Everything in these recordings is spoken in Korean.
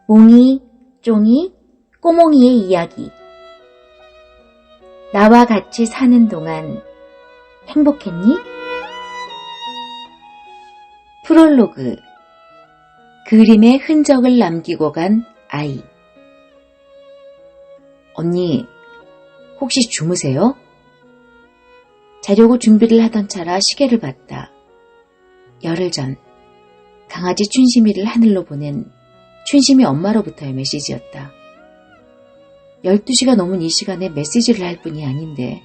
몽이, 쫑이, 꼬몽이의 이야기. 나와 같이 사는 동안 행복했니? 프롤로그. 그림의 흔적을 남기고 간 아이. 언니, 혹시 주무세요? 자려고 준비를 하던 차라 시계를 봤다. 열흘 전, 강아지 춘심이를 하늘로 보낸 춘심이 엄마로부터의 메시지였다. 12시가 넘은 이 시간에 메시지를 할 뿐이 아닌데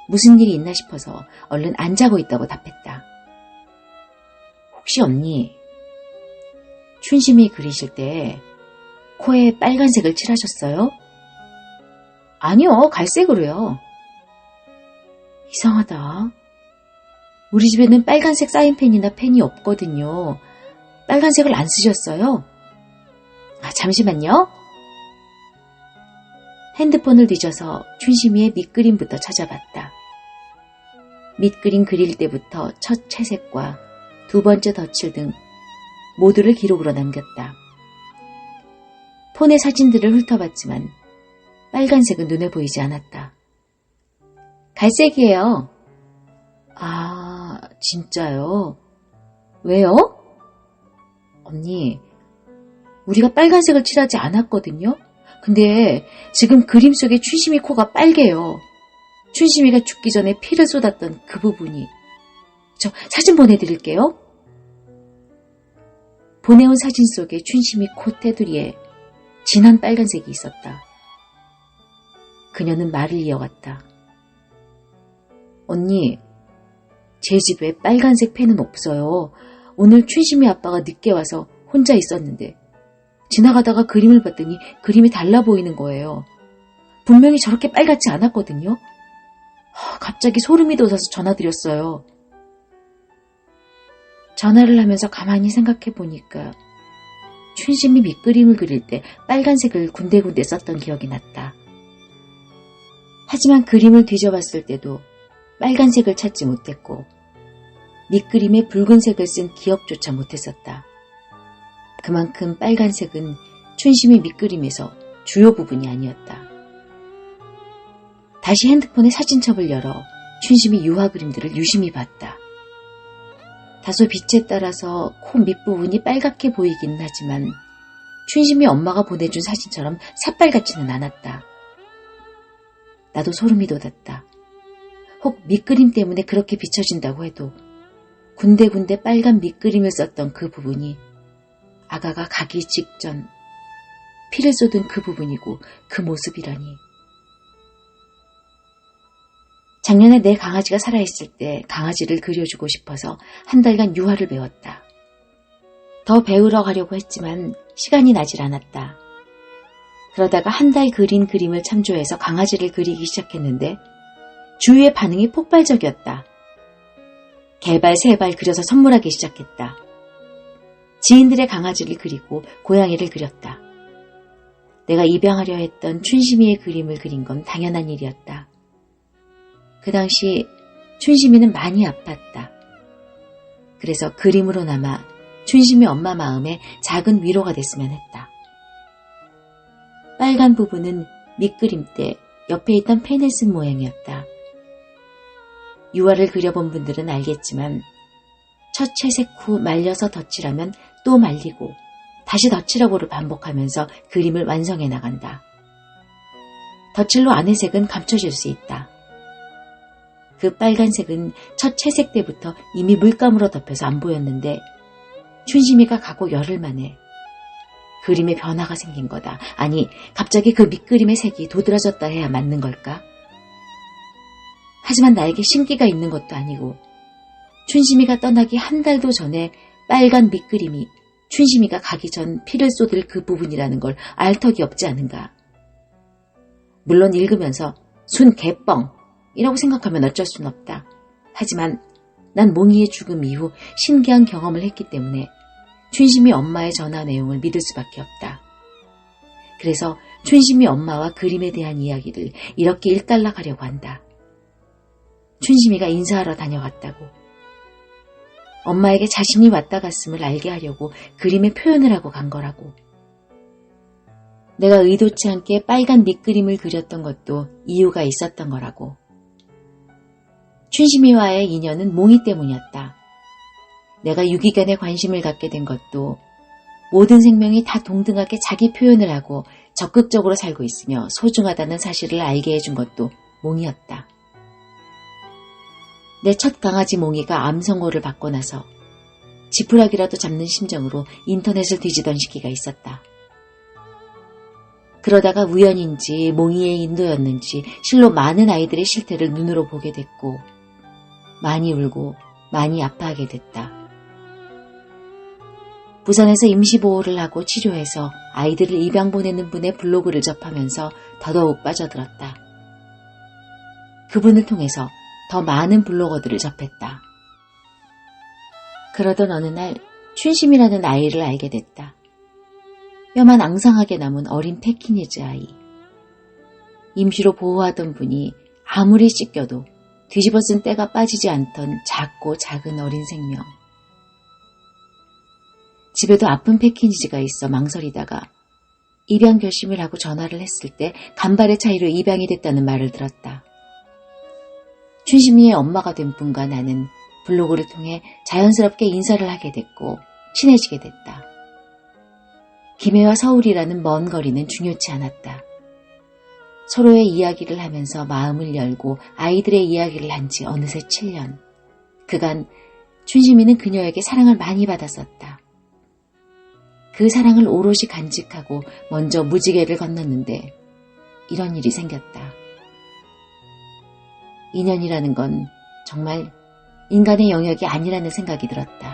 무슨 일이 있나 싶어서 얼른 안 자고 있다고 답했다. 혹시 언니, 춘심이 그리실 때 코에 빨간색을 칠하셨어요? 아니요, 갈색으로요. 이상하다. 우리 집에는 빨간색 사인펜이나 펜이 없거든요. 빨간색을 안 쓰셨어요? 잠시만요. 핸드폰을 뒤져서 춘심이의 밑그림부터 찾아봤다. 밑그림 그릴 때부터 첫 채색과 두 번째 덧칠 등 모두를 기록으로 남겼다. 폰의 사진들을 훑어봤지만 빨간색은 눈에 보이지 않았다. 갈색이에요. 아, 진짜요? 왜요? 언니, 우리가 빨간색을 칠하지 않았거든요? 근데 지금 그림 속에 춘심이 코가 빨개요. 춘심이가 죽기 전에 피를 쏟았던 그 부분이. 저 사진 보내드릴게요. 보내온 사진 속에 춘심이 코 테두리에 진한 빨간색이 있었다. 그녀는 말을 이어갔다. 언니, 제 집에 빨간색 펜은 없어요. 오늘 춘심이 아빠가 늦게 와서 혼자 있었는데 지나가다가 그림을 봤더니 그림이 달라 보이는 거예요. 분명히 저렇게 빨갛지 않았거든요. 갑자기 소름이 돋아서 전화드렸어요. 전화를 하면서 가만히 생각해 보니까 춘심이 밑그림을 그릴 때 빨간색을 군데군데 썼던 기억이 났다. 하지만 그림을 뒤져봤을 때도 빨간색을 찾지 못했고 밑그림에 붉은색을 쓴 기억조차 못했었다. 그만큼 빨간색은 춘심이 밑그림에서 주요 부분이 아니었다. 다시 핸드폰의 사진첩을 열어 춘심이 유화 그림들을 유심히 봤다. 다소 빛에 따라서 코 밑부분이 빨갛게 보이긴 하지만 춘심이 엄마가 보내준 사진처럼 새빨갛지는 않았다. 나도 소름이 돋았다. 혹 밑그림 때문에 그렇게 비춰진다고 해도 군데군데 빨간 밑그림을 썼던 그 부분이 아가가 가기 직전 피를 쏟은 그 부분이고 그 모습이라니. 작년에 내 강아지가 살아있을 때 강아지를 그려주고 싶어서 한 달간 유화를 배웠다. 더 배우러 가려고 했지만 시간이 나질 않았다. 그러다가 한 달 그린 그림을 참조해서 강아지를 그리기 시작했는데 주위의 반응이 폭발적이었다. 개발, 세발 그려서 선물하기 시작했다. 지인들의 강아지를 그리고 고양이를 그렸다. 내가 입양하려 했던 춘심이의 그림을 그린 건 당연한 일이었다. 그 당시 춘심이는 많이 아팠다. 그래서 그림으로나마 춘심이 엄마 마음에 작은 위로가 됐으면 했다. 빨간 부분은 밑그림 때 옆에 있던 펜을 쓴 모양이었다. 유화를 그려본 분들은 알겠지만 첫 채색 후 말려서 덧칠하면 또 말리고 다시 덧칠하고를 반복하면서 그림을 완성해 나간다. 덧칠로 안의 색은 감춰질 수 있다. 그 빨간색은 첫 채색 때부터 이미 물감으로 덮여서 안 보였는데 춘심이가 가고 열흘 만에 그림에 변화가 생긴 거다. 아니, 갑자기 그 밑그림의 색이 도드라졌다 해야 맞는 걸까? 하지만 나에게 신기가 있는 것도 아니고 춘심이가 떠나기 한 달도 전에 빨간 밑그림이 춘심이가 가기 전 피를 쏟을 그 부분이라는 걸 알 턱이 없지 않은가. 물론 읽으면서 순 개뻥이라고 생각하면 어쩔 순 없다. 하지만 난 몽이의 죽음 이후 신기한 경험을 했기 때문에 춘심이 엄마의 전화 내용을 믿을 수밖에 없다. 그래서 춘심이 엄마와 그림에 대한 이야기를 이렇게 일단락하려고 한다. 춘심이가 인사하러 다녀갔다고. 엄마에게 자신이 왔다 갔음을 알게 하려고 그림에 표현을 하고 간 거라고. 내가 의도치 않게 빨간 밑그림을 그렸던 것도 이유가 있었던 거라고. 춘심이와의 인연은 몽이 때문이었다. 내가 유기견에 관심을 갖게 된 것도 모든 생명이 다 동등하게 자기 표현을 하고 적극적으로 살고 있으며 소중하다는 사실을 알게 해준 것도 몽이었다. 내 첫 강아지 몽이가 암 선고를 받고 나서 지푸라기라도 잡는 심정으로 인터넷을 뒤지던 시기가 있었다. 그러다가 우연인지 몽이의 인도였는지 실로 많은 아이들의 실태를 눈으로 보게 됐고 많이 울고 많이 아파하게 됐다. 부산에서 임시보호를 하고 치료해서 아이들을 입양 보내는 분의 블로그를 접하면서 더더욱 빠져들었다. 그분을 통해서 더 많은 블로거들을 접했다. 그러던 어느 날 춘심이라는 아이를 알게 됐다. 뼈만 앙상하게 남은 어린 패키니즈 아이. 임시로 보호하던 분이 아무리 씻겨도 뒤집어 쓴 때가 빠지지 않던 작고 작은 어린 생명. 집에도 아픈 패키니즈가 있어 망설이다가 입양 결심을 하고 전화를 했을 때 간발의 차이로 입양이 됐다는 말을 들었다. 춘심이의 엄마가 된 분과 나는 블로그를 통해 자연스럽게 인사를 하게 됐고 친해지게 됐다. 김해와 서울이라는 먼 거리는 중요치 않았다. 서로의 이야기를 하면서 마음을 열고 아이들의 이야기를 한 지 어느새 7년. 그간 춘심이는 그녀에게 사랑을 많이 받았었다. 그 사랑을 오롯이 간직하고 먼저 무지개를 건넜는데 이런 일이 생겼다. 인연이라는 건 정말 인간의 영역이 아니라는 생각이 들었다.